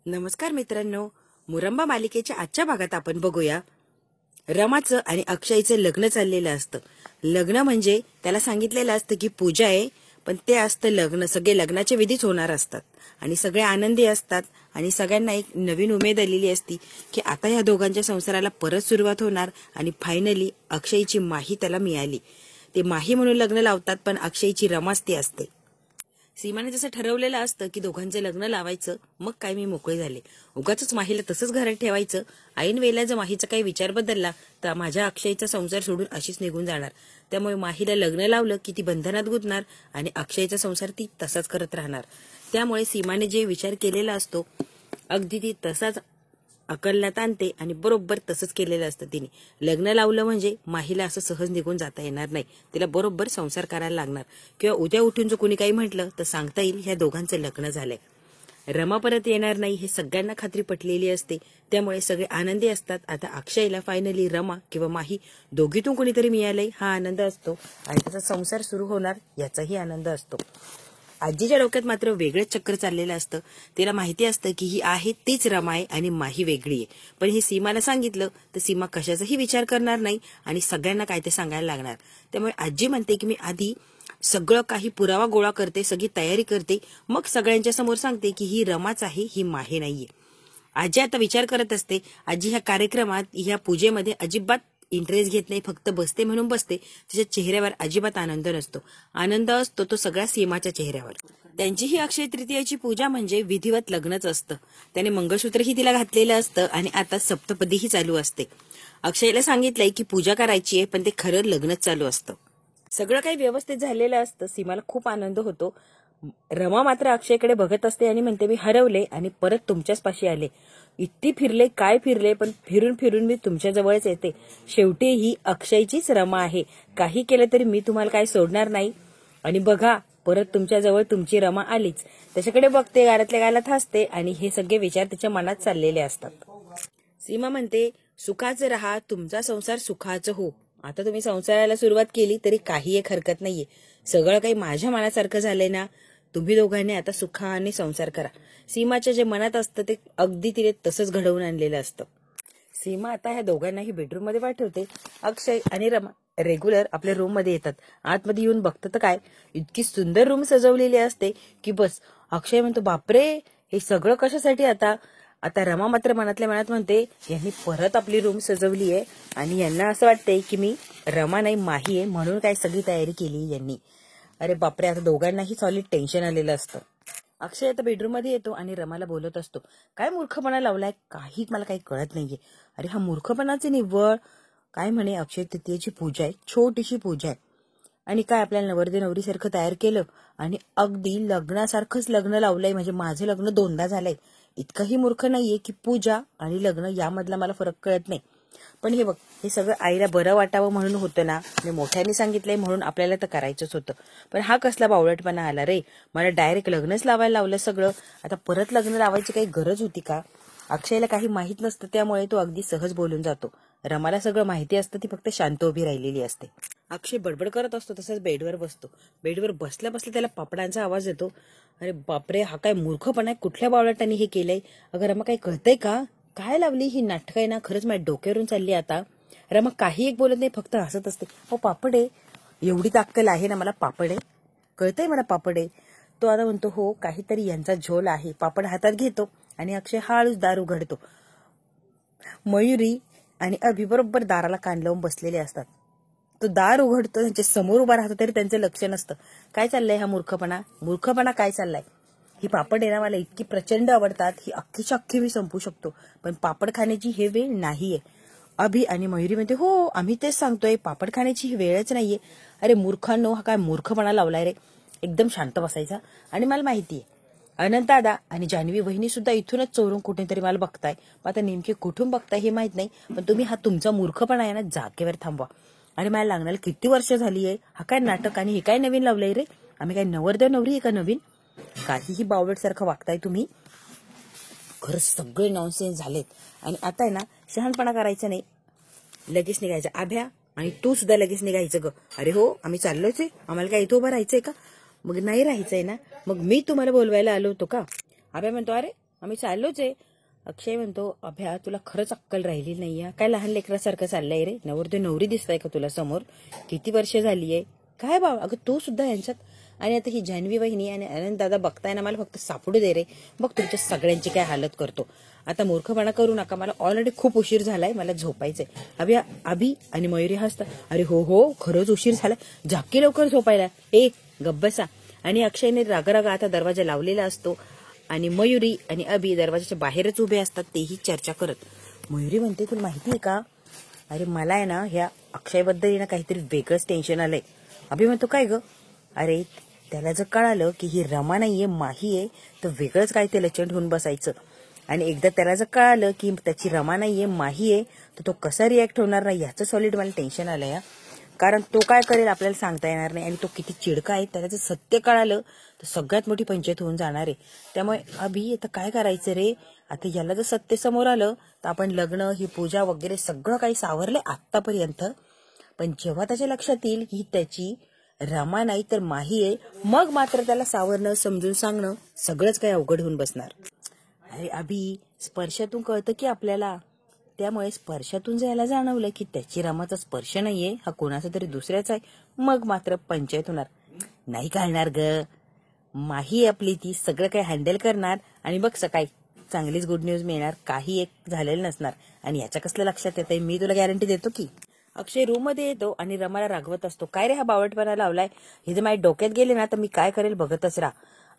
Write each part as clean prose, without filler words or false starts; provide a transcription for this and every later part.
नमस्कार मित्रांनो, मुरंबा मालिकेच्या आजच्या भागात आपण बघूया रमाचं आणि अक्षयचं लग्न चाललेलं असतं. लग्न म्हणजे त्याला सांगितलेलं असतं की पूजा आहे, पण ते असतं लग्न. सगळे लग्नाचे विधीच होणार असतात आणि सगळे आनंदी असतात आणि सगळ्यांना एक नवीन उमेद आलेली असती की आता ह्या दोघांच्या संसाराला परत सुरुवात होणार. आणि फायनली अक्षयची माही त्याला मिळाली. ते माही म्हणून लग्न लावतात, पण अक्षयची रमाच ती असते. सीमाने जसं ठरवलेलं असतं की दोघांचे लग्न लावायचं, मग काय मी मोकळे झाले. उगाच माहीला तसंच घरात ठेवायचं. ऐन वेळेला जर माहीचा काही विचार बदलला तर माझ्या अक्षयचा संसार सोडून अशीच निघून जाणार. त्यामुळे माहीला लग्न लावलं की ती बंधनात गुंतणार आणि अक्षयचा संसार ती तसाच करत राहणार. त्यामुळे सीमाने जे विचार केलेला असतो अगदी ती तसाच अकलण्यात आणते आणि बरोबर तसंच केलेलं असतं. तिने लग्न लावलं म्हणजे माहीला असं सहज निघून जाता येणार नाही. तिला बरोबर संसार करायला लागणार. किंवा उद्या उठून जर कोणी काही म्हटलं तर सांगता येईल ह्या दोघांचं लग्न झालंय. रमा परत येणार नाही हे सगळ्यांना खात्री पटलेली असते. त्यामुळे सगळे आनंदी असतात. आता अक्षयला फायनली रमा किंवा माही दोघीतून कोणीतरी मिळालंय हा आनंद असतो आणि त्याचा संसार सुरू होणार याचाही आनंद असतो. आजीच्या डोक्यात मात्र वेगळंच चक्र चाललेलं असतं. तिला माहिती असतं की ही आहे तीच रमा आहे आणि माही वेगळी आहे. पण हे सीमाला सांगितलं तर सीमा कशाचाही विचार करणार नाही आणि सगळ्यांना काय ते सांगायला लागणार. त्यामुळे आजी म्हणते की मी आधी सगळं काही पुरावा गोळा करते, सगळी तयारी करते, मग सगळ्यांच्या समोर सांगते की ही रमाच आहे, ही माही नाहीये. आजी आता विचार करत असते. आजी ह्या कार्यक्रमात ह्या पूजेमध्ये अजिबात इंटरेस्ट घेत नाही, फक्त बसते म्हणून बसते. तिच्या चेहऱ्यावर अजिबात आनंद नसतो. आनंद असतो तो सगळ्या सीमाच्या चेहऱ्यावर. त्यांची ही अक्षय तृतीयाची पूजा म्हणजे विधिवत लग्नच असतं. त्याने मंगळसूत्रही तिला घातलेलं असतं आणि आता सप्तपदीही चालू असते. अक्षयला सांगितलंय की पूजा करायची आहे, पण ते खरं लग्नच चालू असतं. सगळं काही व्यवस्थित झालेलं असतं. सीमाला खूप आनंद होतो. रमा मात्र अक्षयकडे बघत असते आणि म्हणते मी हरवले आणि परत तुमच्याच पाशी आले. इतकी फिरले काय फिरले, पण फिरून फिरून मी तुमच्या जवळच येते. शेवटी ही अक्षयचीच रमा आहे. काही केलं तरी मी तुम्हाला काय सोडणार नाही. आणि बघा परत तुमच्या जवळ तुमची रमा आलीच. त्याच्याकडे बघते, गालातल्या गालात हसते आणि हे सगळे विचार तिच्या मनात चाललेले असतात. सीमा म्हणते सुखाचं राहा, तुमचा संसार सुखाचं हो. आता तुम्ही संसाराला सुरुवात केली तरी काही एक हरकत नाहीये. सगळं काही माझ्या मनासारखं झालंय ना. तुम्ही दोघांनी आता सुखाने संसार करा. सीमाच्या जे मनात असतं ते अगदी तिने तसंच घडवून आणलेलं असतं. सीमा आता ह्या दोघांनाही बेडरूम मध्ये पाठवते. अक्षय आणि रमा रेग्युलर आपल्या रूम मध्ये येतात. आतमध्ये येऊन बघतात तर काय इतकी सुंदर रूम सजवलेली असते की बस. अक्षय म्हणतो बापरे हे सगळं कशासाठी. आता रमा मात्र मनातल्या मनात म्हणते यांनी परत आपली रूम सजवली आहे आणि यांना असं वाटतंय की मी रमा नाही माही आहे म्हणून काय सगळी तयारी केली यांनी. अरे बापरे, आता दोघांनाही सॉलिड टेन्शन आलेलं असतं. अक्षय आता बेडरूम मध्ये येतो आणि रमाला बोलत असतो काय मूर्खपणा लावलाय, काही मला काही कळत नाहीये. अरे हा मूर्खपणाचे निव्वळ. काय म्हणे अक्षय तृतीयेची पूजा आहे, छोटीशी पूजा आहे आणि काय आपल्याला नवरदेव नवरीसारखं तयार केलं आणि अगदी लग्नासारखंच लग्न लावलंय. म्हणजे माझं लग्न दोनदा झालंय. इतकंही मूर्ख नाहीये की पूजा आणि लग्न यामधला मला फरक कळत नाही. पण हे बघ हे सगळं आईला बरं वाटावं म्हणून होतं ना. मी मोठ्याने सांगितलंय म्हणून आपल्याला तर करायचंच होतं. पण हा कसला बावळटपणा आला रे. मला डायरेक्ट लग्नच लावायला लावलं सगळं. आता परत लग्न लावायची काही गरज होती का. अक्षयला काही माहित नसतं त्यामुळे तो अगदी सहज बोलून जातो. रमाला सगळं माहिती असतं, ती फक्त शांत उभी राहिलेली असते. अक्षय बडबड करत असतो तसंच बेडवर बसतो. बेडवर बसल्या बसल्या त्याला पापडांचा आवाज येतो. अरे बापरे हा काय मूर्खपणा आहे, कुठल्या बावळटाने हे केलंय. अगं रमा काही कळतंय का, काय लावली ही नाटकं आहे ना. खरंच माझ्या डोक्यावरून चालली आता. रमा काही एक बोलत नाही, फक्त हसत असते. हो पापड आहे, एवढी ताक्कल आहे ना मला, पापड आहे कळतंय मला पापड आहे. तो आता म्हणतो हो काहीतरी यांचा झोल आहे. पापड हातात घेतो आणि अक्षय हळूच दार उघडतो. मयुरी आणि अभि बरोबर दाराला कान लावून बसलेले असतात. तो दार उघडतो, त्यांच्या समोर उभा राहतो तरी त्यांचं लक्ष नसतं. काय चाललंय हा मूर्खपणा काय चाललाय. ही पापड आहे ना मला इतकी प्रचंड आवडतात, ही अख्खीच्या अख्खी मी संपू शकतो, पण पापड खाण्याची हे वेळ नाहीये. अभि आणि मयुरी म्हणते हो आम्ही तेच सांगतोय, पापड खाण्याची ही वेळच नाहीये. अरे मूर्खांनो हा काय मूर्खपणा लावलाय रे. एकदम शांत बसायचा. आणि मला माहितीये अनंत दादा आणि जान्हवी वहिनी सुद्धा इथूनच चोरून कुठेतरी मला बघताय. आता नेमके कुठून बघताय हे माहित नाही, पण तुम्ही हा तुमचा मूर्खपणा आहे ना जागेवर थांबवा. आणि मला लागणार किती वर्ष झाली आहे. हा काय नाटक आणि हे काय नवीन लावलंय रे. आम्ही काय नवरदेव नवरी आहे का नवीन. काहीही बावळट सारखं वागताय तुम्ही. खरंच सगळे नॉनसेन्स झालेत. आणि आता आहे ना शहाणपणा करायचं नाही, लगेच निघायचं. आभ्या आणि तू सुद्धा लगेच निघायचं ग. अरे हो आम्ही चाललोच आहे, आम्हाला काय इथं उभं राहायचंय का. मग नाही राहायचंय ना, मग मी तुम्हाला बोलवायला आलो होतो का. आभ्या म्हणतो अरे आम्ही चाललोच आहे. अक्षय म्हणतो, अभ्या तुला खरंच अक्कल राहिली नाहीये, काय लहान लेकरासारखं चाललंय रे, नवरदेव नवरी दिसताय का तुला समोर, किती वर्ष झालीये काय बाबा, अगं तू सुद्धा यांच्यात. आणि आता ही जान्हवी वहिनी आणि आनंद दादा बघताय ना, मला फक्त सापडू दे रे, बघ तुमच्या सगळ्यांची काय हालत करतो. आता मूर्खपणा करू नका, मला ऑलरेडी खूप उशीर झालाय, मला झोपायचंय. अभि आणि मयुरी हसतात, अरे हो हो खरंच उशीर झालाय, झाकी लवकर झोपायला, ए गब्बसा. आणि अक्षयने रागारागा आता दरवाजा लावलेला असतो आणि मयुरी आणि अभि दरवाजाच्या बाहेरच उभे असतात, तेही चर्चा करत. मयुरी म्हणते, तुला माहितीये का, अरे मला आहे ना ह्या अक्षयबद्दल ना काहीतरी वेगळंच टेन्शन आलंय. अभि म्हणतो, काय ग, अरे त्याला जर कळालं की ही रमा नाहीये माही आहे तर वेगळंच काय ते लचंड होऊन बसायचं. आणि एकदा त्याला जर कळालं की त्याची रमा नाहीये माही आहे तर तो कसा रिॲक्ट होणार नाही याचं सॉलिड मला टेन्शन आलंय. कारण तो काय करेल आपल्याला सांगता येणार नाही आणि तो किती चिडका आहे, त्याला जर सत्य कळालं तर सगळ्यात मोठी पंचायत होऊन जाणार आहे. त्यामुळे अभि आता काय करायचं रे, आता याला जर सत्य समोर आलं तर आपण लग्न ही पूजा वगैरे सगळं काही सावरले आतापर्यंत, पण जेव्हा त्याच्या लक्षात येईल की त्याची रमा नाही तर माही आहे, मग मात्र त्याला सावरणं समजून सांगणं सगळंच काही अवघड होऊन बसणार. अरे अभि, स्पर्शातून कळतं की आपल्याला, त्यामुळे स्पर्शातून जायला जाणवलं की त्याची रमाचा स्पर्श नाहीये, हा कोणाचा तरी दुसऱ्याचा आहे, मग मात्र पंचायत होणार. नाही कळणार ग, माही आपली ती सगळं काही हँडल करणार आणि बघ सकाळी चांगलीच गुड न्यूज मिळणार, काही एक झालेलं नसणार. आणि याच्या कसलं लक्षात येतंय, मी तुला गॅरंटी देतो की. अक्षय रूम मध्ये येतो आणि रमाला रागवत असतो, काय रे हा बावटपणा लावलाय, हे जर माझ्या डोक्यात गेले ना तर मी काय करेल बघतच राहा.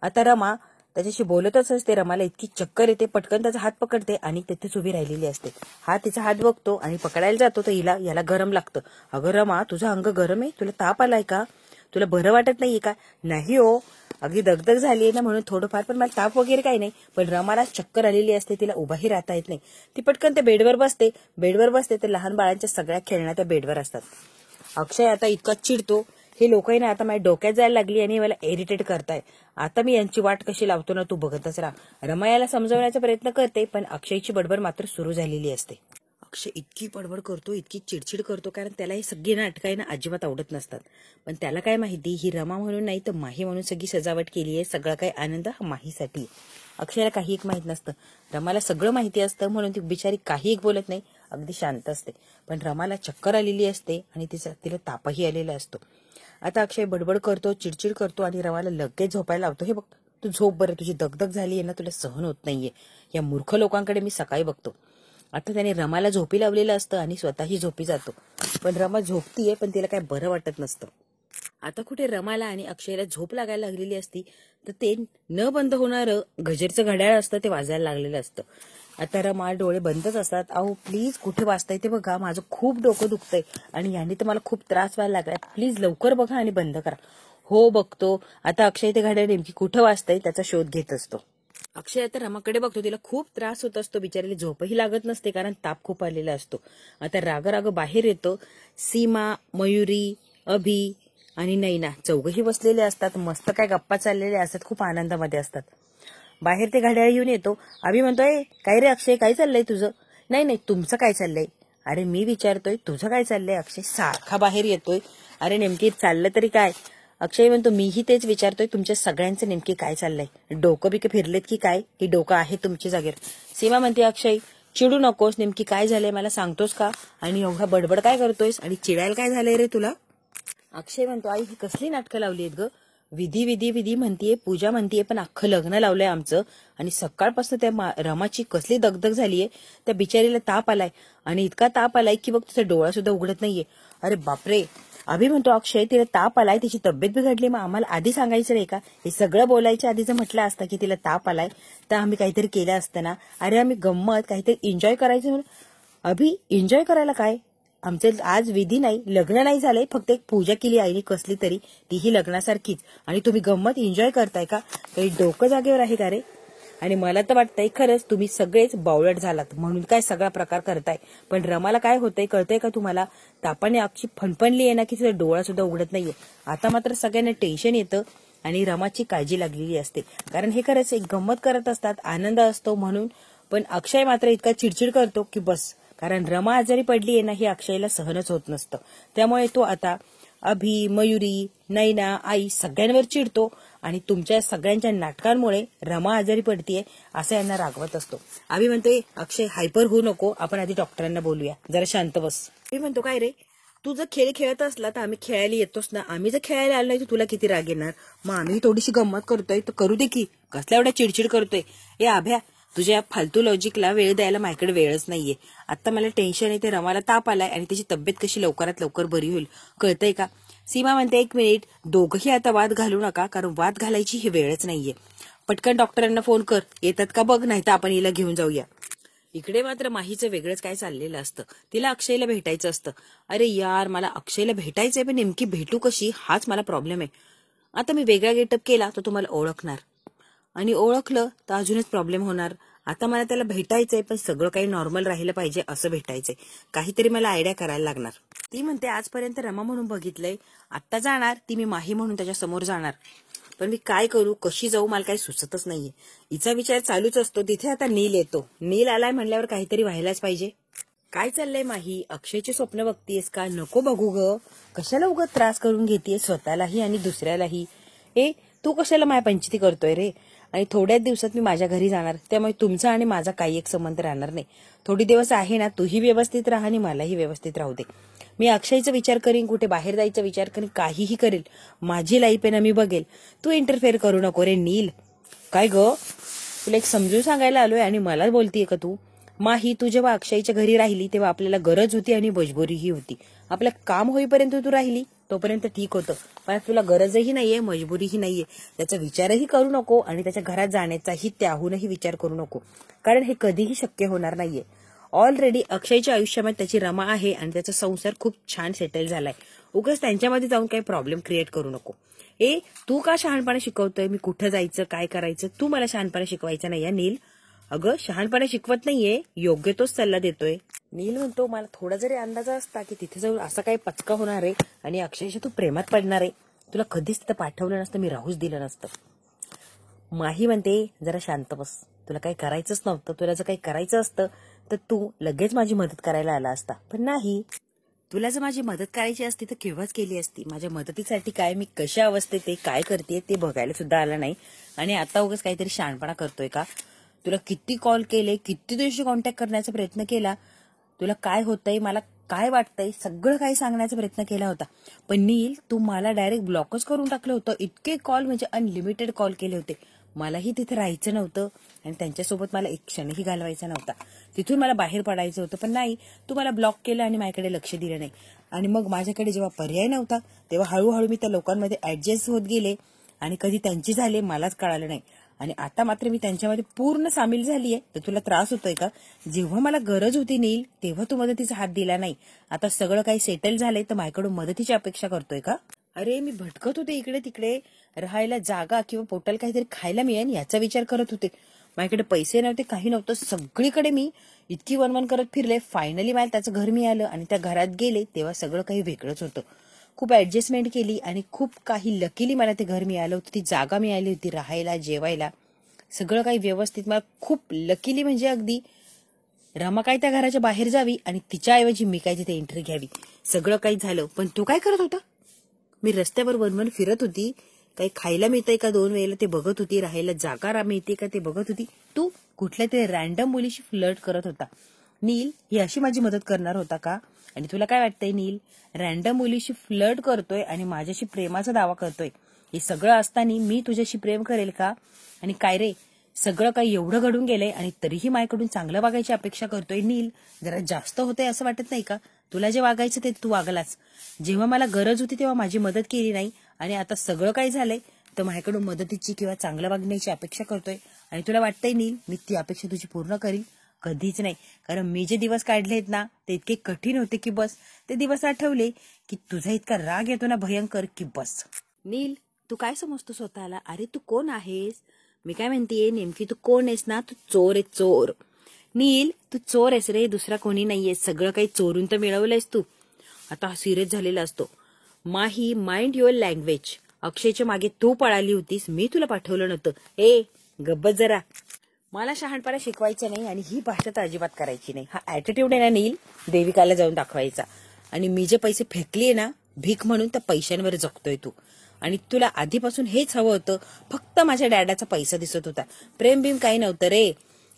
आता रमा त्याच्याशी बोलतच असते, रमाला इतकी चक्कर येते, पटकन त्याचा हात पकडते आणि तिथेच उभी राहिलेली असते. हा तिचा हात बघतो आणि पकडायला जातो तर याला गरम लागतं. अगं रमा, तुझं अंग गरम आहे, तुला ताप आलाय का, तुला बरं वाटत नाहीये का. नाही हो, अगदी दगदग झालीये ना म्हणून थोडंफार, पण मला ताप वगैरे काही नाही. पण रमाला चक्कर आलेली असते, तिला उभाही राहता येत नाही. ती पटकन त्या बेडवर बसते तर लहान बाळांच्या सगळ्या खेळण्या त्या बेडवर असतात. अक्षय आता इतका चिडतो, हे लोकही ना आता माझ्या डोक्यात जायला लागली आणि मला इरिटेट करताय, आता मी यांची वाट कशी लावतो ना तू बघतच राहा. रमा याला समजवण्याचा प्रयत्न करते, पण अक्षयची बडबड मात्र सुरू झालेली असते. अक्षय इतकी बडबड करतो, इतकी चिडचिड करतो, कारण त्याला ही सगळी नाटकं आहे ना अजिबात आवडत नसतात. पण त्याला काय माहिती, ही रमा म्हणून नाही तर माही म्हणून सगळी सजावट केली आहे, सगळा काही आनंद हा माहीसाठी. अक्षयला काही एक माहित नसतं, रमाला सगळं माहिती असतं, म्हणून ती बिचारी काही एक बोलत नाही, अगदी शांत असते. पण रमाला चक्कर आलेली असते आणि तिला तापही आलेला असतो. आता अक्षय बडबड करतो, चिडचिड करतो आणि रमाला लगेच झोपायला लावतो. हे बघ तू झोप बरं, तुझी दगदग झाली आहे ना, तुला सहन होत नाहीये, या मूर्ख लोकांकडे मी सकाळी बघतो. आता त्याने रमाला झोपी लावलेलं असतं आणि स्वतःही झोपी जातो. पण रमा झोपतीये, पण तिला काय बरं वाटत नसतं. आता कुठे रमाला आणि अक्षयला झोप लागायला लागलेली असती तर ते न बंद होणारं गजरचं घड्याळ असतं ते वाजायला लागलेलं असतं. आता रमा डोळे बंदच असतात. अहो प्लीज कुठे वाजताय ते बघा, माझं खूप डोकं दुखतंय आणि याने तर मला खूप त्रास व्हायला लागलाय, प्लीज लवकर बघा आणि बंद करा. हो बघतो. आता अक्षय ते घड्याळ नेमकी कुठं वाजतंय त्याचा शोध घेत असतो. अक्षय आता रमाकडे बघतो, तिला खूप त्रास होत असतो, बिचारीला झोपही लागत नसते कारण ताप खूप आलेला असतो. आता राग बाहेर येतो. सीमा, मयुरी, अभि आणि नैना चौघही बसलेले असतात, मस्त काय गप्पा चाललेले असतात, खूप आनंदामध्ये असतात. बाहेर ते घड्याळ येऊन येतो. अभि म्हणतोय, काय रे अक्षय, काय चाललंय तुझं. नाही तुमचं काय चाललंय. अरे मी विचारतोय तुझं काय चाललंय. अक्षय सारखा बाहेर येतोय. अरे नेमकी चाललं तरी काय. अक्षय म्हणतो, मीही तेच विचारतोय, तुमच्या सगळ्यांचं नेमकी काय चाललंय, डोकं बिकं फिरलेत की काय, की डोकं आहे तुमच्या जागेवर. सीमा म्हणते, अक्षय चिडू नकोस, नेमकी काय झालंय मला सांगतोस का, आणि एवढा बडबड काय करतोयस, आणि चिडायला काय झालंय रे तुला. अक्षय म्हणतो, आई ही कसली नाटकं लावली आहेत ग, विधी म्हणतीये, पूजा म्हणतीये, पण अख्खं लग्न लावलंय आमचं, आणि सकाळपासून त्या रमाची कसली दगदग झालीये, त्या बिचारीला ताप आलाय, आणि इतका ताप आलाय की बघ तिचा डोळा सुद्धा उघडत नाहीये. अरे बापरे. अभि म्हणतो, अक्षय तिला ताप आलाय, तिची तब्येत बिघडली, मग आम्हाला आधी सांगायचं नाही का, हे सगळं बोलायच्या आधी जर म्हटलं असतं की तिला ताप आलाय तर आम्ही काहीतरी केलं असतं ना. अरे आम्ही गंमत काहीतरी एन्जॉय करायचं म्हणून. अभि एन्जॉय करायला काय, आमचे आज विधी नाही, लग्न नाही झालंय, फक्त एक पूजा केली आईने कसली तरी, तीही लग्नासारखीच, आणि तुम्ही गंमत एन्जॉय करताय का, काही डोकं जागेवर आहे का रे. आणि मला तर वाटतंय खरंच तुम्ही सगळेच बावळट झालात म्हणून काय सगळा प्रकार करताय. पण रमाला काय होतंय कळतंय का तुम्हाला, तापाने अक्षी फणफणली आहे ना की तिचा डोळा सुद्धा उघडत नाहीये. आता मात्र सगळ्यांना टेन्शन येतं आणि रमाची काळजी लागलेली असते, कारण हे खरंच एक गंमत करत असतात, आनंद असतो म्हणून. पण अक्षय मात्र इतका चिडचिड करतो की बस, कारण रमा आजारी पडली आहे ना हे अक्षयला सहनच होत नसतं. त्यामुळे तो आता अभि, मयुरी, नैना, आई सगळ्यांवर चिडतो आणि तुमच्या सगळ्यांच्या नाटकांमुळे रमा आजारी पडतीये असं यांना रागवत असतो. आम्ही म्हणतोय अक्षय हायपर होऊ नको, आपण आधी डॉक्टरांना बोलूया, जरा शांत बस. मी म्हणतो काय रे, तू जर खेळ खेळत असला तर आम्ही खेळायला येतोच ना, आम्ही जर खेळायला आलो नाही तर तुला किती राग येणार. मग आम्ही थोडीशी गंमत करतोय तर करू दे की, कसल्या एवढा चिडचिड करतोय. ए आभ्या, तुझ्या फालतू लॉजिकला वेळ द्यायला माझ्याकडे वेळच नाहीये. आता मला टेन्शन आहे, ते रमाला ताप आलाय आणि त्याची तब्येत कशी लवकरात लवकर बरी होईल, कळतंय का. सीमा म्हणते 1 मिनिट, दोघंही आता वाद घालू नका, कारण वाद घालायची ही वेळच नाहीये. पटकन डॉक्टरांना फोन कर, येतात का बघ, नाही तर आपण हिला घेऊन जाऊया. इकडे मात्र माहीचं वेगळंच काय चाललेलं असतं. तिला अक्षयला भेटायचं असतं. अरे यार, मला अक्षयला भेटायचंय, पण नेमकी भेटू कशी, हाच मला प्रॉब्लेम आहे. आता मी वेगळा गेटअप केला तर तुम्हाला ओळखणार, आणि ओळखलं तर अजूनच प्रॉब्लेम होणार. आता मला त्याला भेटायचंय, पण सगळं काही नॉर्मल राहिलं पाहिजे असं भेटायचंय. काहीतरी मला आयडिया करायला लागणार. ती म्हणते आजपर्यंत रमा म्हणून बघितलंय, आता जाणार ती मी माही म्हणून त्याच्या समोर जाणार. पण मी काय करू, कशी जाऊ, मला काही सुचतच नाहीये. हिचा विचार चालूच असतो. तिथे आता नील येतो. नील आलाय म्हणल्यावर काहीतरी व्हायलाच पाहिजे. काय चाललंय माही, अक्षयचे स्वप्न बघतीयस का. नको बघू ग, कशाला उगाच त्रास करून घेतेय स्वतःलाही आणि दुसऱ्यालाही. तू कशाला माया पंचायती करतोय रे. आणि थोड्याच दिवसात मी माझ्या घरी जाणार, त्यामुळे तुमचा आणि माझा काही एक संबंध राहणार नाही. थोडी दिवस आहे ना, तूही व्यवस्थित राहा आणि मलाही व्यवस्थित राहू दे. मी अक्षयचा विचार करीन, कुठे बाहेर जायचा विचार करीन, काहीही करेल. माझी लाईफ आहे ना, मी बघेल. तू इंटरफेअर करू नको रे नील. काय ग, तुला एक समजून सांगायला आलोय आणि मला बोलतीये का तू. माही, तू जेव्हा अक्षयच्या घरी राहिली तेव्हा आपल्याला गरज होती आणि मजबुरीही होती. आपलं काम होईपर्यंत तू राहिली तोपर्यंत ठीक होतं, पण तुला गरजही नाहीये, मजबुरीही नाहीये. त्याचा विचारही करू नको आणि त्याच्या घरात जाण्याचाही त्याहूनही विचार करू नको, कारण हे कधीही शक्य होणार नाहीये. ऑलरेडी अक्षयच्या आयुष्यामध्ये त्याची रमा आहे आणि त्याचा संसार खूप छान सेटल झालाय. उगाच त्यांच्यामध्ये जाऊन काही प्रॉब्लेम क्रिएट करू नको. तू का शहाणपणा शिकवतोय, मी कुठं जायचं काय करायचं, तू मला शहाणपणा शिकवायचं नाही नील. अगं शहाणपणा शिकवत नाहीये, योग्य तोच सल्ला देतोय. नील म्हणतो मला थोडा जरी अंदाज असता की तिथे जाऊन असा काही पचका होणार आहे आणि अक्षयशी तू प्रेमात पडणार आहे, तुला कधीच तिथं पाठवलं नसतं, मी राहूच दिलं नसतं. माही म्हणते जरा शांत बस, तुला काही करायचंच नव्हतं. तुला जर काही करायचं असतं तर तू लगेच माझी मदत करायला आला असता, पण नाही. तुला जर माझी मदत करायची असती तर केव्हाच केली असती. माझ्या मदतीसाठी काय, मी कशा अवस्थेत ते काय करते ते बघायला सुद्धा आला नाही, आणि आता उगाच काहीतरी शहाणपणा करतोय का. तुला किती कॉल केले, किती दिवशी कॉन्टॅक्ट करण्याचा प्रयत्न केला, तुला काय होतंय, मला काय वाटतंय, सगळं काही सांगण्याचा प्रयत्न केला होता. पण नील, तू मला डायरेक्ट ब्लॉकच करून टाकलं होतं. इतके कॉल म्हणजे अनलिमिटेड कॉल केले होते. मलाही तिथे राहायचं नव्हतं आणि त्यांच्यासोबत मला एक क्षणही घालवायचा नव्हता. तिथून मला बाहेर पडायचं होतं, पण नाही, तू मला ब्लॉक केलं आणि माझ्याकडे लक्ष दिलं नाही. आणि मग माझ्याकडे जेव्हा पर्याय नव्हता तेव्हा हळूहळू मी त्या लोकांमध्ये ऍडजस्ट होत गेले आणि कधी त्यांची झाले मलाच कळालं नाही. आणि आता मात्र मी त्यांच्यामध्ये पूर्ण सामील झालीये. तर तुला त्रास होतोय का. जेव्हा मला गरज होती नील तेव्हा तू मदतीचा हात दिला नाही. आता सगळं काही सेटल झालंय तर माझ्याकडून मदतीची अपेक्षा करतोय का. अरे मी भटकत होते इकडे तिकडे, राहायला जागा किंवा पोटाला काहीतरी खायला मिळेल याचा विचार करत होते. माझ्याकडे पैसे नव्हते, काही नव्हतं, सगळीकडे मी इतकी वनवन करत फिरले. फायनली मला त्याचं घर मिळालं आणि त्या घरात गेले तेव्हा सगळं काही वेगळंच होतं. खूप ऍडजस्टमेंट केली आणि खूप काही लकीली मला ते घर मिळालं होतं, ती जागा मिळाली होती राहायला, जेवायला, सगळं काही व्यवस्थित. मला खूप लकीली म्हणजे अगदी रमा काय त्या घराच्या बाहेर जावी आणि तिच्याऐवजी मी काय तिथे एंट्री घ्यावी, सगळं काही झालं. पण तू काय करत होता. मी रस्त्यावर वनवन फिरत होती, काही खायला मिळतंय का 2 वेळेला ते बघत होती, राहायला जागा मिळते का ते बघत होती. तू कुठल्या तरी रॅन्डम मुलीशी फ्लर्ट करत होता. नील, ही अशी माझी मदत करणार होता का. आणि तुला काय वाटतंय नील, रॅन्डम मुलीशी फ्लर्ट करतोय आणि माझ्याशी प्रेमाचा दावा करतोय, हे सगळं असताना मी तुझ्याशी प्रेम करेल का. आणि काय रे, सगळं काही एवढं घडून गेलंय आणि तरीही माझ्याकडून चांगलं वागायची अपेक्षा करतोय. नील, जरा जास्त होतंय असं वाटत नाही का. तुला जे वागायचं ते तू वागलाच. जेव्हा मला गरज होती तेव्हा माझी मदत केली नाही आणि आता सगळं काही झालंय तर माझ्याकडून मदतीची किंवा चांगलं वागण्याची अपेक्षा करतोय. आणि तुला वाटतंय नील मी ती अपेक्षा तुझी पूर्ण करील. कधीच नाही, कारण मी जे दिवस काढलेत ना ते इतके कठीण होते की बस. ते दिवस आठवले की तुझा इतका राग येतो ना भयंकर की बस. नील, तू काय समजतो स्वतःला. अरे तू कोण आहेस. मी काय म्हणतेय, नेमकी तू कोण आहेस ना. तू चोर आहे, चोर. नील, तू चोर आहेस रे, दुसरा कोणी नाहीये. सगळं काही चोरून तर मिळवलंयस तू. आता सिरियस झालेला असतो. माही, माइंड युअर लँग्वेज. अक्षयच्या मागे तू पळाली होतीस, मी तुला पाठवलं नव्हतं. गब्बत जरा. मला शहाणपणा शिकवायचं नाही आणि ही भाषा तर अजिबात करायची नाही. हा ऍटिट्यूड आहे ना नील, देविकाला जाऊन दाखवायचा. आणि मी जे पैसे फेकले ना भीक म्हणून, त्या पैशांवर जगतोय तू. आणि तुला आधीपासून हेच हवं होतं, फक्त माझ्या डॅडाचा पैसा दिसत होता, प्रेम बिम काही नव्हतं रे.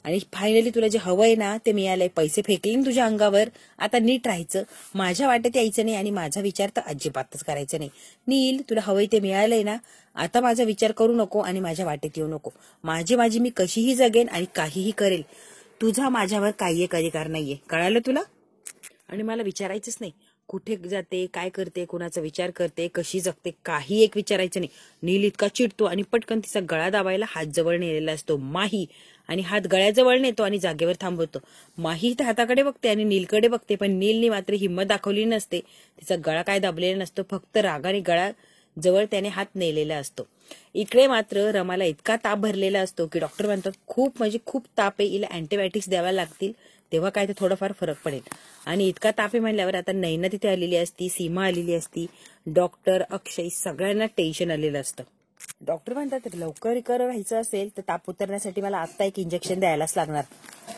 आणि फायनली तुला जे हवंय ना ते मिळालंय, पैसे फेकले ना तुझ्या अंगावर, आता नीट राहायचं, माझ्या वाटेत यायचं नाही आणि माझा विचार तर अजिबातच करायचा नाही. नील, तुला हवंय ते मिळालंय ना, आता माझा विचार करू नको आणि माझ्या वाटेत येऊ नको. माझी मी कशीही जगेन आणि काहीही करेल, तुझा माझ्यावर काही एक अधिकार नाहीये, कळालं तुला? आणि मला विचारायचंच नाही कुठे जाते, काय करते, कोणाचा विचार करते, कशी जगते, काही एक विचारायचं नाही. नील इतका चिडतो आणि पटकन तिचा गळा दाबायला हात जवळ नेलेला असतो माही, आणि हात गळ्याजवळ नेतो आणि जागेवर थांबवतो. माही हाताकडे बघते आणि नीलकडे बघते, पण नीलनी मात्र हिंमत दाखवली नसते. तिचा गळा काय दाबलेला नसतो, फक्त रागाने गळा जवळ त्याने हात नेलेला असतो. इकडे मात्र रमाला इतका ताप भरलेला असतो की डॉक्टर म्हणतात खूप म्हणजे खूप ताप आहे, हिला अँटीबायोटिक्स द्याव्या लागतील, तेव्हा काय ते थोडंफार फरक पडेल. आणि इतका ताप आहे म्हणल्यावर आता नैना तिथे आलेली असती, सीमा आलेली असती, डॉक्टर, अक्षय, सगळ्यांना टेन्शन आलेलं असतं. डॉक्टर म्हणतात लवकर रिकवर व्हायचं असेल तर ताप उतरण्यासाठी मला आता एक इंजेक्शन द्यायलाच लागणार.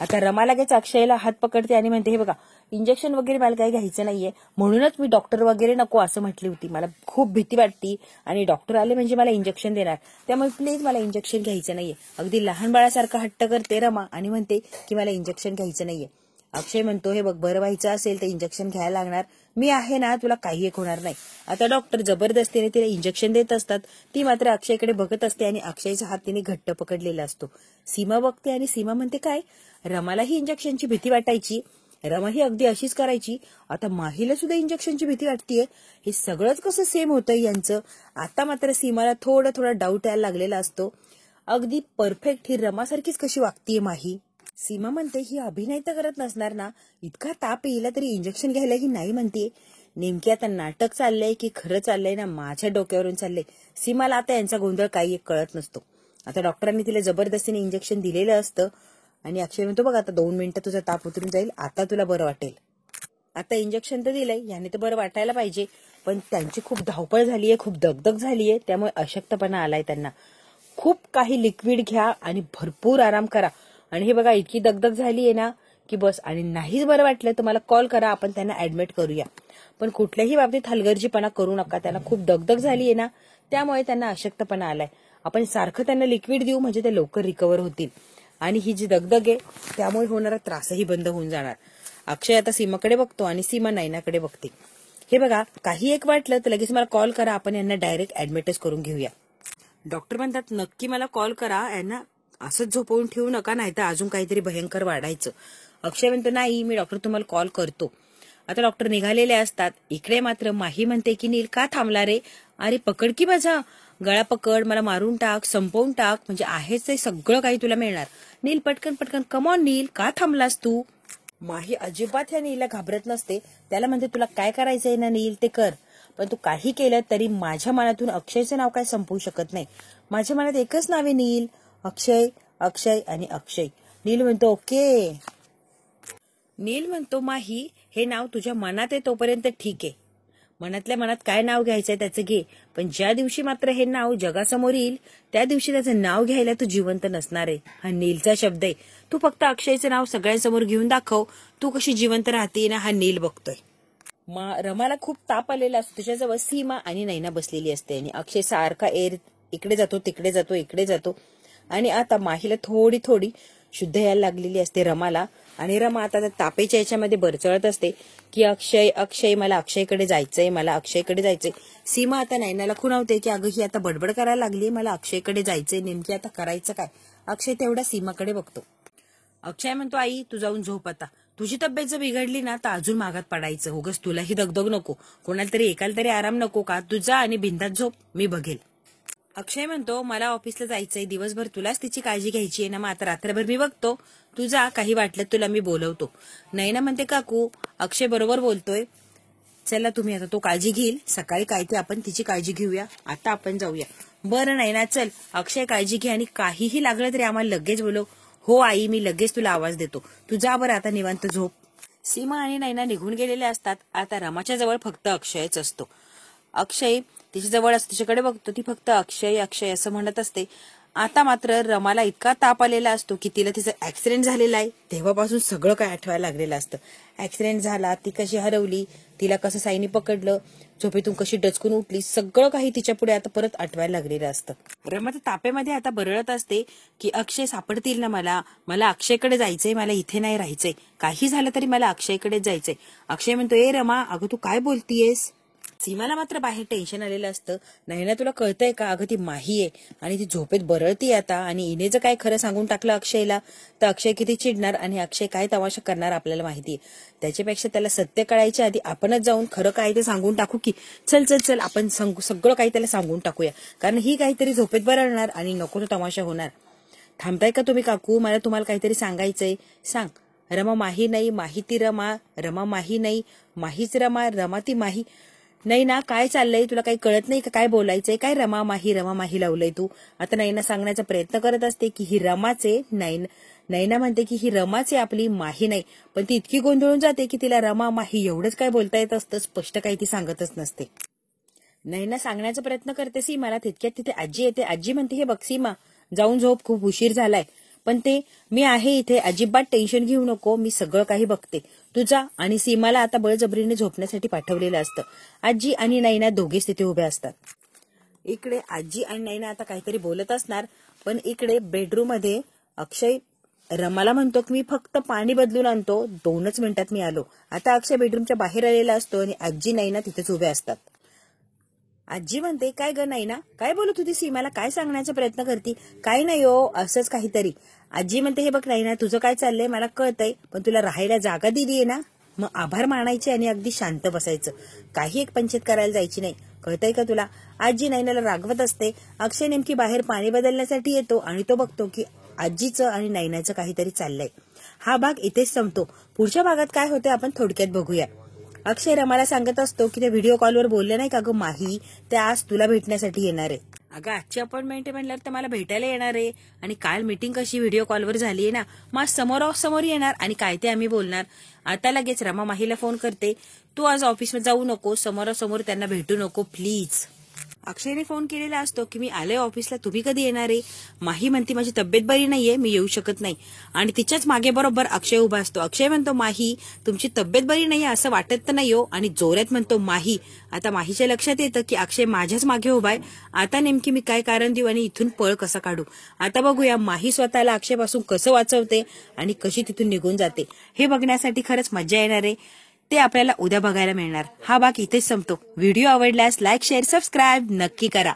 आता रमा लगेच अक्षयला हात पकडते आणि म्हणते, हे बघा इंजेक्शन वगैरे मला काही घ्यायचं नाहीये, म्हणूनच मी डॉक्टर वगैरे नको असं म्हटली होती, मला खूप भीती वाटती आणि डॉक्टर आले म्हणजे मला इंजेक्शन देणार, त्यामुळे प्लीज मला इंजेक्शन घ्यायचं नाहीये. अगदी लहान बाळासारखं हट्ट करते रमा आणि म्हणते की मला इंजेक्शन घ्यायचं नाहीये. अक्षय म्हणतो, हे बघ बरं व्हायचं असेल तर इंजेक्शन घ्यायला लागणार, मी आहे ना, तुला काही एक होणार नाही. आता डॉक्टर जबरदस्तीने तिला इंजेक्शन देत असतात, ती मात्र अक्षयकडे बघत असते आणि अक्षयचा हात तिने घट्ट पकडलेला असतो. सीमा बघते आणि सीमा म्हणते, काय रमालाही इंजेक्शनची भीती वाटायची, रमा ही अगदी अशीच करायची, आता माहीला सुद्धा इंजेक्शनची भीती वाटतेय, हे सगळंच कसं सेम होतं यांचं. आता मात्र सीमाला थोडा डाऊट यायला लागलेला असतो, अगदी परफेक्ट ही रमासारखीच कशी वागतीये माही. सीमा म्हणते, ही अभिनय तर करत नसणार ना, इतका ताप येईल तरी इंजेक्शन घ्यायला ही नाही म्हणते, नेमकी आता नाटक चाललंय की खरं चाललंय ना, माझ्या डोक्यावरून चाललंय. सीमाला आता यांचा गोंधळ काही एक कळत नसतो. आता डॉक्टरांनी तिला जबरदस्तीने इंजेक्शन दिलेलं असतं आणि अक्षय म्हणतो, बघ आता 2 मिनिटं तुझा ताप उतरून जाईल, आता तुला बरं वाटेल. आता इंजेक्शन तर दिलंय, याने तर बरं वाटायला पाहिजे, पण त्यांची खूप धावपळ झालीये, खूप दगदग झालीये, त्यामुळे अशक्तपणा आलाय त्यांना. खूप काही लिक्विड घ्या आणि भरपूर आराम करा. आणि हे बघा इतकी दगदग झालीये ना की बस, आणि नाहीच बरं वाटलं तर मला कॉल करा, आपण त्यांना ऍडमिट करूया, पण कुठल्याही बाबतीत हलगर्जीपणा करू नका. त्यांना खूप दगदग झालीये ना, त्यामुळे त्यांना अशक्तपणा आलाय. आपण सारखं त्यांना लिक्विड देऊ म्हणजे ते लवकर रिकवर होतील आणि ही जी दगदग आहे त्यामुळे होणारा त्रासही बंद होऊन जाणार. अक्षय आता सीमाकडे बघतो आणि सीमा नैनाकडे बघते. हे बघा काही एक वाटलं तर लगेच मला कॉल करा, आपण यांना डायरेक्ट ऍडमिटच करून घेऊया. डॉक्टर म्हणतात नक्की मला कॉल करा, यांना असंच झोपवून ठेवू नका, नाही तर अजून काहीतरी भयंकर वाढायचं. अक्षय म्हणतो, नाही मी डॉक्टर तुम्हाला कॉल करतो. आता डॉक्टर निघालेले असतात. इकडे मात्र माही म्हणते की नील का थांबला रे, अरे पकड की माझा गळा, पकड, मला मारून टाक, संपवून टाक, म्हणजे आहेच ते सगळं काही तुला मिळणार. नील पटकन पटकन, कमॉन नील, का थांबलास तू. माही अजिबात ह्या नीलला घाबरत नसते, त्याला म्हणते तुला काय करायचंय ना नील ते कर, पण तू काही केलं तरी माझ्या मनातून अक्षयचं नाव काय संपवू शकत नाही. माझ्या मनात एकच नाव आहे नील, अक्षय, अक्षय आणि अक्षय. नील म्हणतो ओके. नील म्हणतो, माही हे नाव तुझ्या मनात आहे तोपर्यंत ठीक आहे, मनातल्या मनात काय नाव घ्यायचंय त्याचं घे, पण ज्या दिवशी मात्र हे नाव जगासमोर येईल त्या दिवशी त्याचं नाव घ्यायला तू जिवंत नसणार आहे. हा नीलचा शब्द आहे. तू फक्त अक्षयचं नाव सगळ्यांसमोर घेऊन दाखव, तू कशी जिवंत राहते ना, हा नील बघतोय. रमाला खूप ताप आलेला असतो, त्याच्याजवळ सीमा आणि नैना बसलेली असते आणि अक्षय सारखा इकडे जातो तिकडे जातो इकडे जातो. आणि आता माहीला थोडी शुद्ध यायला लागलेली असते रमाला, आणि रमा आता तापेच्या याच्यामध्ये बरचळत असते की अक्षय अक्षय, मला अक्षयकडे जायचंय, मला अक्षयकडे जायचंय. सीमा आता नैनाला खुणावते की अगं ही आता बडबड करायला लागली, मला अक्षयकडे जायचंय, नेमकी आता करायचं काय. अक्षय तेवढा सीमाकडे बघतो. अक्षय म्हणतो, आई तू जाऊन झोप आता, तुझी तब्येत जर बिघडली ना तर अजून मागात पडायचं, उगाच तुलाही दगदग नको, कोणाला तरी एकाला तरी आराम नको का, तू जा आणि बिंदात झोप, मी बघेल. अक्षय म्हणतो, मला ऑफिसला जायचंय, दिवसभर तुलाच तिची काळजी घ्यायची आहे ना, मग आता रात्रभर मी बघतो, तू जा, काही वाटलं तुला मी बोलवतो. नैना म्हणते, काकू अक्षय बरोबर बोलतोय, चला तुम्ही आता तो काळजी घेईल, सकाळी काय ते आपण तिची काळजी घेऊया, आता आपण जाऊया. बरं नैना चल, अक्षय काळजी घे आणि काहीही लागलं तरी आम्हाला लगेच बोलव. हो आई, मी लगेच तुला आवाज देतो, तू जा बरं आता निवांत झोप. सीमा आणि नैना निघून गेलेले असतात. आता रमाच्या जवळ फक्त अक्षयच असतो. अक्षय तिच्या जवळ असतो, तिच्याकडे बघतो, ती फक्त अक्षय अक्षय असं म्हणत असते आता मात्र रमाला इतका ताप आलेला असतो की तिला तिचा ऍक्सिडेंट झालेला आहे तेव्हापासून सगळं काय आठवायला लागलेलं असतं. ऍक्सिडेंट झाला, ती कशी हरवली, तिला कसं साईनी पकडलं, झोपेतून कशी डचकून उठली, सगळं काही तिच्या पुढे आता परत आठवायला लागलेलं असतं. रमा तर तापेमध्ये आता बरळत असते की अक्षय सापडतील ना मला अक्षयकडे जायचंय, मला इथे नाही राहायचंय, काही झालं तरी मला अक्षयकडेच जायचंय. अक्षय म्हणतो, ए रमा, अगं तू काय बोलतीयस? सीमाला मात्र बाहेर टेन्शन आलेलं असतं. नैना तुला कळतंय का, अगं ती माही आहे आणि ती झोपेत बरळती आता, आणि हिने जर काय खरं सांगून टाकलं अक्षयला तर अक्षय किती चिडणार आणि अक्षय काय तमाशा करणार आपल्याला माहितीये. त्याच्यापेक्षा त्याला सत्य कळायच्या आधी आपणच जाऊन खरं काय ते सांगून टाकू की चल आपण सगळं काही त्याला सांगून टाकूया, कारण ही काहीतरी झोपेत बरळणार आणि नको तो तमाशा होणार. थांबताय का तुम्ही काकू, मला तुम्हाला काहीतरी सांगायचंय, सांग. रमा माही नाही, माही ती रमा, रमा माही नाही, माहीच रमा, रमा ती माही. नैना काय चाललंय, तुला काही कळत नाही का काय बोलायचंय, काय रमा माही लावलंय तू. आता नैना सांगण्याचा प्रयत्न करत असते की ही रमाचे, नैना म्हणते की ही रमाचे, आपली माही नाही, पण ती इतकी गोंधळून जाते की तिला रमा माही एवढंच काय बोलता येत असतं, स्पष्ट काही ती सांगतच नसते. नैना सांगण्याचा प्रयत्न करते सीमाला, तितक्यात तिथे आजी येते. आजी म्हणते, हे बघ सीमा, जाऊन झोप, खूप उशीर झालाय. पण ते मी आहे इथे, अजिबात टेन्शन घेऊ नको, मी सगळं काही बघते, तुझा. आणि सीमाला आता बळजबरीने झोपण्यासाठी पाठवलेलं असतं. आजी आणि नैना दोघेच तिथे उभे असतात. इकडे आजी आणि नैना आता काहीतरी बोलत असणार, पण इकडे बेडरूम मध्ये अक्षय रमाला म्हणतो की मी फक्त पाणी बदलून आणतो, 2च मिनिटात मी आलो. आता अक्षय बेडरूमच्या बाहेर आलेला असतो आणि आजी नैना तिथेच उभे असतात. आजी म्हणते, काय ग नैना, काय बोलत होती सीमाला, काय सांगण्याचा प्रयत्न करती? काही नाही हो, असंच काहीतरी. आजी म्हणते, हे बघ नैना, तुझं काय चाललंय मला कळतंय, पण तुला राहायला जागा दिलीये ना, मग आभार मानायचे आणि अगदी शांत बसायचं, काही एक पंचायत करायला जायची नाही, कळतंय का तुला. आजी नैनाला रागवत असते. अक्षय नेमकी बाहेर पाणी बदलण्यासाठी येतो आणि तो बघतो की आजीचं आणि नैनाचं काहीतरी चाललंय. हा भाग इथेच संपतो. पुढच्या भागात काय होते आपण थोडक्यात बघूया. अक्षय रमाला सांगत असतो की ते व्हिडिओ कॉलवर बोलले नाही का ग माही, ते आज तुला भेटण्यासाठी येणार आहे. अगं आजची अपॉइंटमेंट आहे म्हणल्यावर तर मला भेटायला येणार आहे, आणि काल मीटिंग कशी व्हिडिओ कॉलवर झाली आहे ना, मग समोर येणार आणि काय ते आम्ही बोलणार. आता लगेच रमा माहीला फोन करते, तू आज ऑफिसमध्ये जाऊ नको, समोरासमोर त्यांना भेटू नको प्लीज. अक्षयने फोन केलेला असतो की मी आले ऑफिसला, तुम्ही कधी येणार आहे. माही म्हणते माझी तब्येत बरी नाहीये, मी येऊ शकत नाही, आणि तिच्याच मागे बरोबर अक्षय उभा असतो. अक्षय म्हणतो, माही तुमची तब्येत बरी नाहीये असं वाटत तर नाही हो, आणि जोरात म्हणतो माही. आता माहीच्या लक्षात येतं की अक्षय माझ्याच मागे उभा आहे, आता नेमकी मी काय कारण देऊ आणि इथून पळ कसा काढू. आता बघूया माही स्वतःला अक्षयपासून कसं वाचवते आणि कशी तिथून निघून जाते. हे बघण्यासाठी खरंच मजा येणार आहे, ते आपल्याला उद्या बघायला मिळणार. हा भाग इथेच संपतो. व्हिडिओ आवडल्यास लाईक, शेअर, सबस्क्राईब नक्की करा.